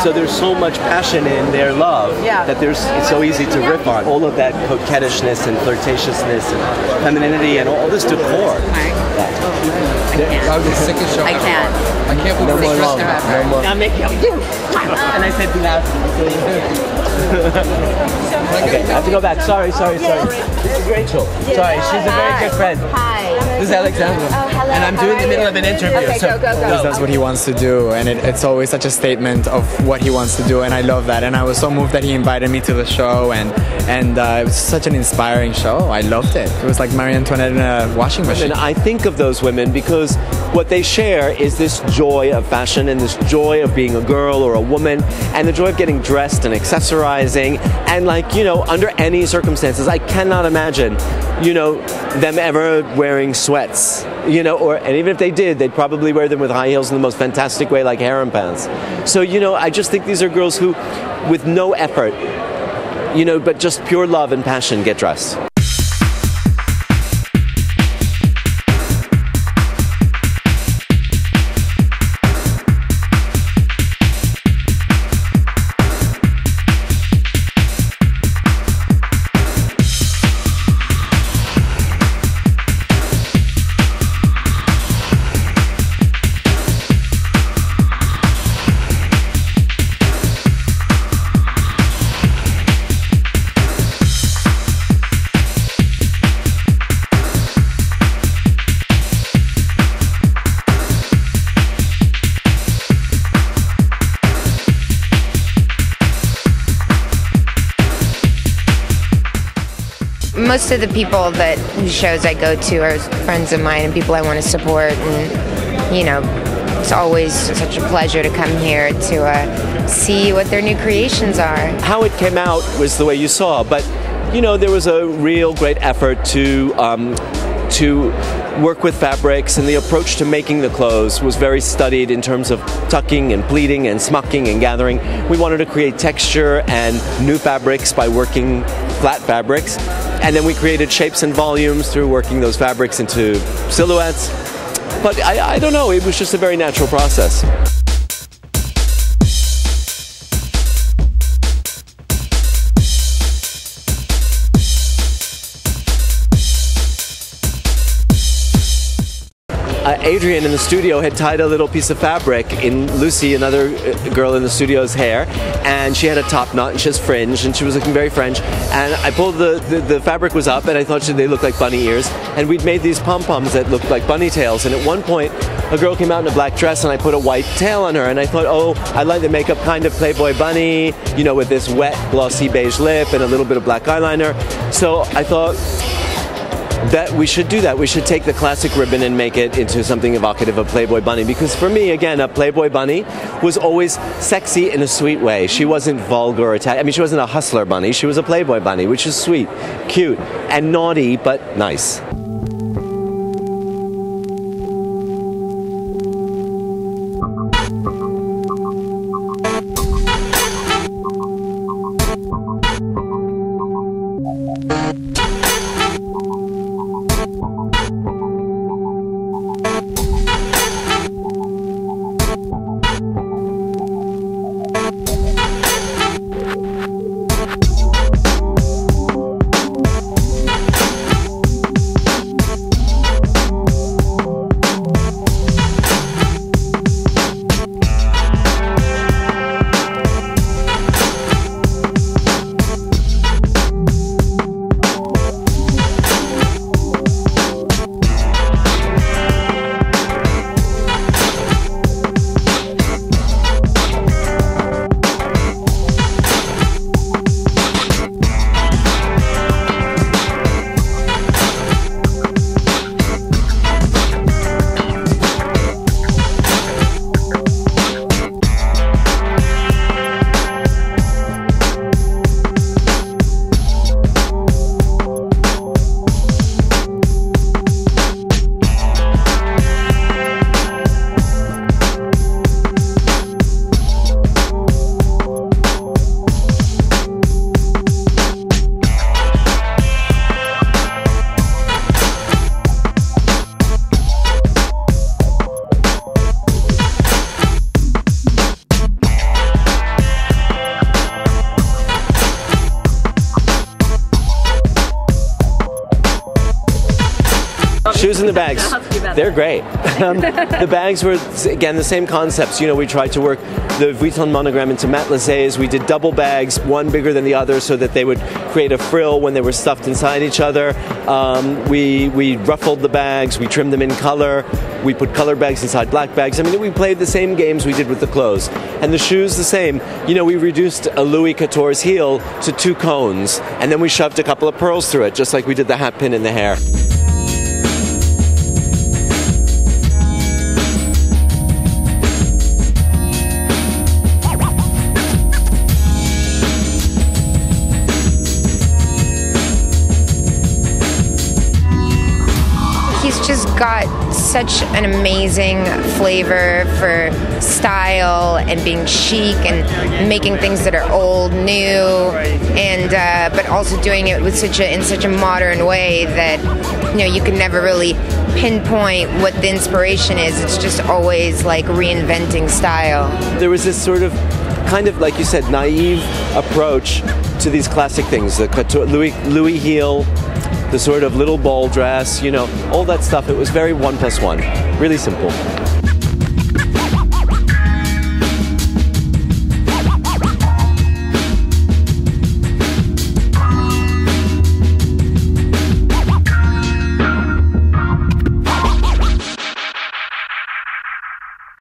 So there's so much passion in their love that it's so easy to riff on. All of that coquettishness and flirtatiousness and femininity and all this decor. That was the sickest show ever. I can't believe we're dressed her. I'll make you. And I said 2000. Okay, I have to go back. Sorry. This is Rachel. Sorry, she's a very good friend. Hi. This is Alexandra. Oh, hello. And I'm doing the middle of an interview. Okay, so go. That's what he wants to do, and it's always such a statement of what he wants to do, and I love that. And I was so moved that he invited me to the show, and it was such an inspiring show. I loved it. It was like Marie Antoinette in a washing machine. And I think of those women because what they share is this joy of fashion and this joy of being a girl or a woman and the joy of getting dressed and accessorizing and under any circumstances I cannot imagine them ever wearing sweats and even if they did, they'd probably wear them with high heels in the most fantastic way, like harem pants. So I just think these are girls who with no effort but just pure love and passion get dressed. Most of the people whose shows I go to are friends of mine and people I want to support, and it's always such a pleasure to come here to see what their new creations are. How it came out was the way you saw, but there was a real great effort to work with fabrics, and the approach to making the clothes was very studied in terms of tucking and pleating and smocking and gathering. We wanted to create texture and new fabrics by working flat fabrics, and then we created shapes and volumes through working those fabrics into silhouettes. But I don't know, it was just a very natural process. Adrian in the studio had tied a little piece of fabric in Lucy, another girl in the studio's hair, and she had a top knot and she has fringe and she was looking very French, and I pulled the fabric was up and I thought they looked like bunny ears, and we'd made these pom-poms that looked like bunny tails, and at one point a girl came out in a black dress and I put a white tail on her, and I thought, oh, I like the makeup kind of Playboy bunny, with this wet glossy beige lip and a little bit of black eyeliner. So I thought that we should do that. We should take the classic ribbon and make it into something evocative of Playboy bunny, because for me, again, a Playboy bunny was always sexy in a sweet way. She wasn't vulgar or she wasn't a hustler bunny. She was a Playboy bunny, which is sweet, cute, and naughty, but nice. Shoes and the bags, they're great. The bags were, again, the same concepts. You know, we tried to work the Vuitton monogram into matelassés. We did double bags, one bigger than the other, so that they would create a frill when they were stuffed inside each other. We ruffled the bags, we trimmed them in color, we put color bags inside black bags. I mean, we played the same games we did with the clothes. And the shoes, the same. You know, we reduced a Louis XIV's heel to 2 cones, and then we shoved a couple of pearls through it, just like we did the hat pin in the hair. He's just got such an amazing flavor for style and being chic and making things that are old new, and but also doing it with in such a modern way that, you know, you can never really pinpoint what the inspiration is. It's just always like reinventing style. There was this sort of, kind of like you said, naive approach to these classic things. The Louis heel, the sort of little ball dress, you know, all that stuff. It was very 1+1, really simple.